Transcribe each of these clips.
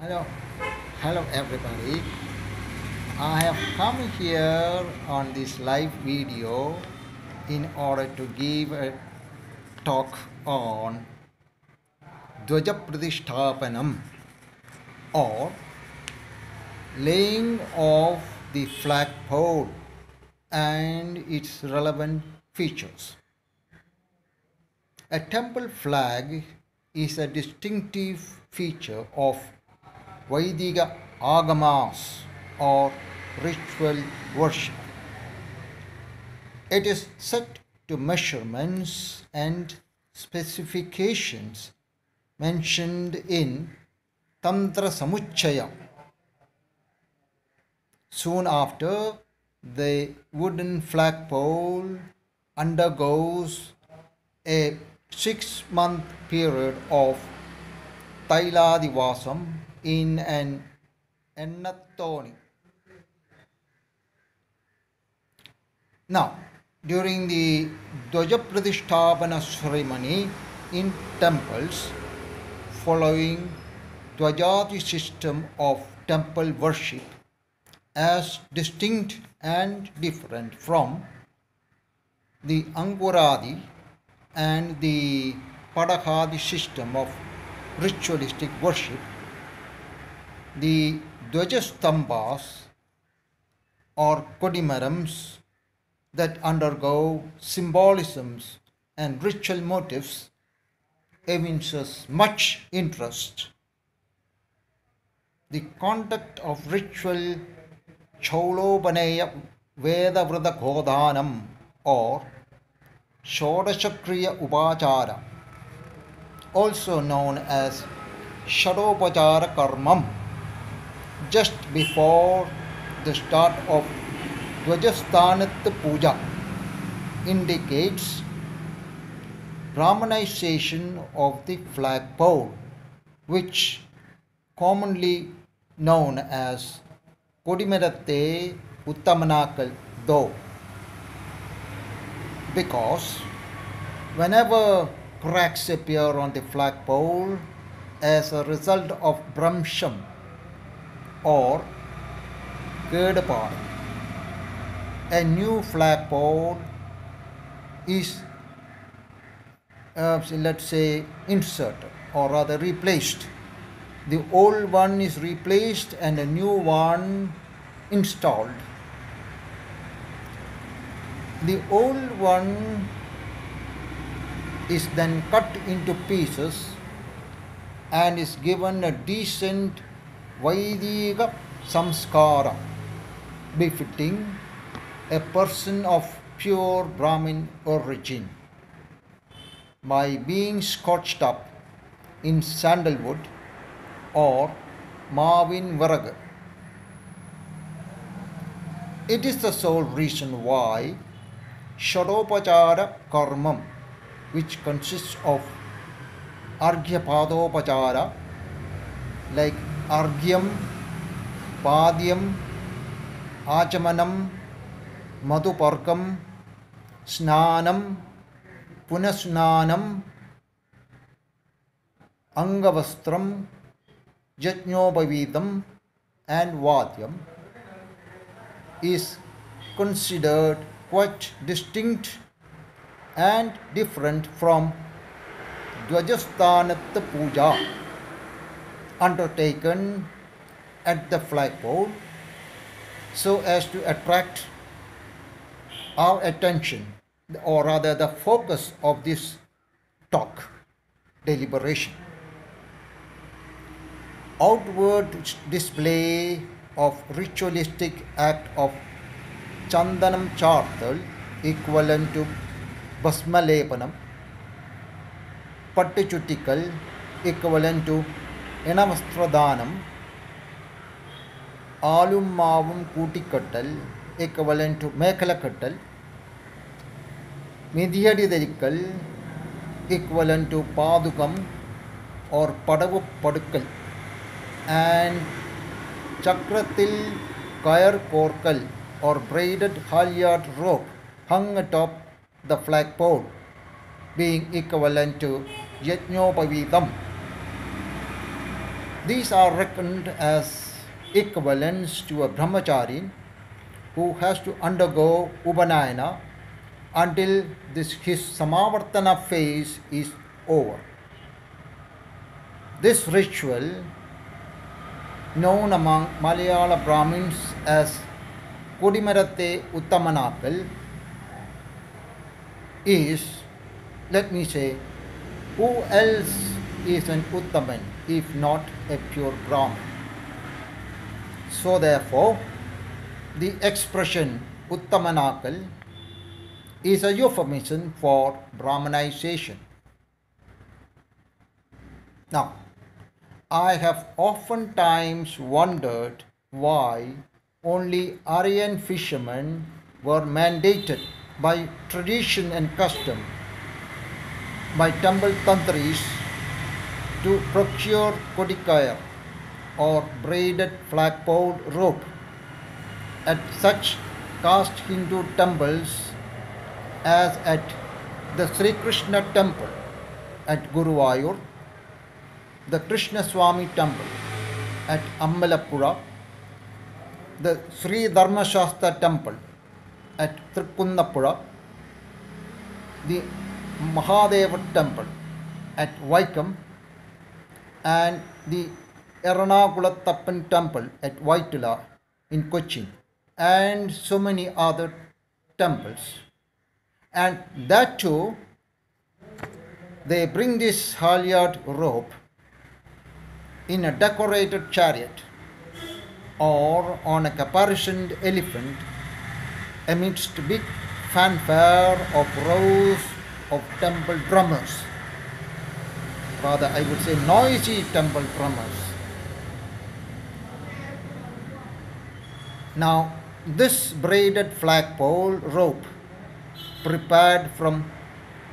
Hello, hello everybody. I have come here on this live video in order to give a talk on dwajapradishtapanam or laying of the flagpole and its relevant features. A temple flag is a distinctive feature of Vedic agamas or ritual worship. It is set to measurements and specifications mentioned in Tantra Samuchaya. Soon after, the wooden flagpole undergoes a 6-month period of Tailadivasam in an Ennathoni. Now, during the Dwajapradishtapana ceremony in temples, following Dwajati system of temple worship as distinct and different from the Anguradi and the Padahadi system of ritualistic worship, the dwajasthambas or kodimarams that undergo symbolisms and ritual motifs evinces much interest. The conduct of ritual Chaulopaneya Vedavrata Godhanam or Shodashakriya Upachara, also known as Shadopachara Karmam, just before the start of Dwajasthanat Puja, indicates Brahmanization of the flagpole, which commonly known as Kodimarate Uttamanakal Do, because whenever cracks appear on the flagpole as a result of Brahmsham or Kedapar, a new flagpole is, let's say, inserted or rather replaced. The old one is replaced and a new one installed. The old one is then cut into pieces and is given a decent Vaidika samskara befitting a person of pure Brahmin origin by being scotched up in sandalwood or Mavin Varaga. It is the sole reason why Shadopachara Karmam, which consists of Arghyapadopachara like Arghyam, Padyam, Achamanam, Madhuparkam, Snanam, Punasnanam, Angavastram, Jajnopavidam and Vadyam, is considered quite distinct and different from Dwajasthanat Puja undertaken at the flagpole so as to attract our attention, or rather the focus of this talk, deliberation. Outward display of ritualistic act of Chandanam Chartal equivalent to Basmalepanam, Pattichuttikal equivalent to Enavastradhanam, Alum Mavum Kutikattal equivalent to Mekhalakattal, Midhyadidharikal equivalent to Padukam or Padavu Padukal, and Chakratil Kayar Korkal or braided halyard rope hung atop the flagpole, being equivalent to Yajnopavidam. These are reckoned as equivalents to a brahmachari who has to undergo upanayana until his samavartana phase is over. This ritual, known among Malayala Brahmins as Kudimarate Uttamanakal, is, let me say, who else is an Uttaman if not a pure Brahmin? So therefore, the expression Uttamanakal is a euphemism for Brahmanization. Now, I have oftentimes wondered why only Aryan fishermen were mandated by tradition and custom by temple tantris to procure kodikaya or braided flagpole rope at such caste Hindu temples as at the Sri Krishna temple at Guruvayur, the Krishna Swami temple at Ammalapura, the Sri Dharmashastra temple at Trikunapura, the Mahadeva temple at Vaikam, and the Eranakulatappan temple at Vaitila in Cochin, and so many other temples. And that too, they bring this halyard rope in a decorated chariot or on a caparisoned elephant amidst big fanfare of rows of temple drummers. Rather, I would say noisy temple drummers. Now, this braided flagpole rope prepared from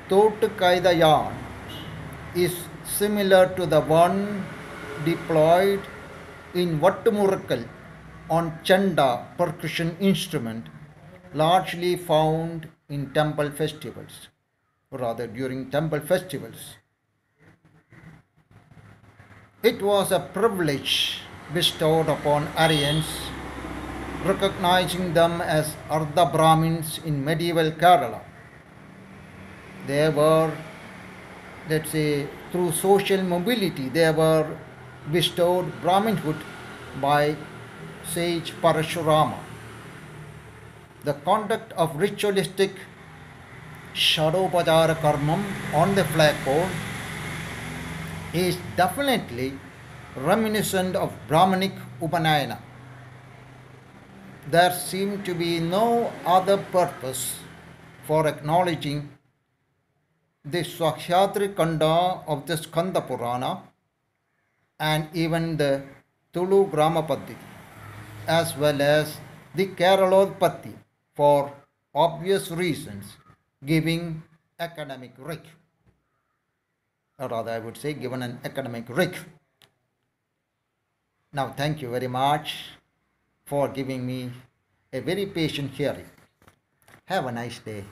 Thotukaida yarn is similar to the one deployed in Vattumurakkal on Chanda percussion instrument, largely found in temple festivals, rather during temple festivals. It was a privilege bestowed upon Aryans, recognizing them as Ardha Brahmins in medieval Kerala. They were, let's say, through social mobility, they were bestowed Brahminhood by sage Parashurama. The conduct of ritualistic Shadopajara Karmam on the flagpole is definitely reminiscent of Brahmanic Upanayana. There seemed to be no other purpose for acknowledging the Swakshatri Kanda of the Skanda Purana and even the Tulu Gramapaddi, as well as the Keralodpatti for obvious reasons, giving academic rig. Or rather, I would say, given an academic rig. Now, thank you very much for giving me a very patient hearing. Have a nice day.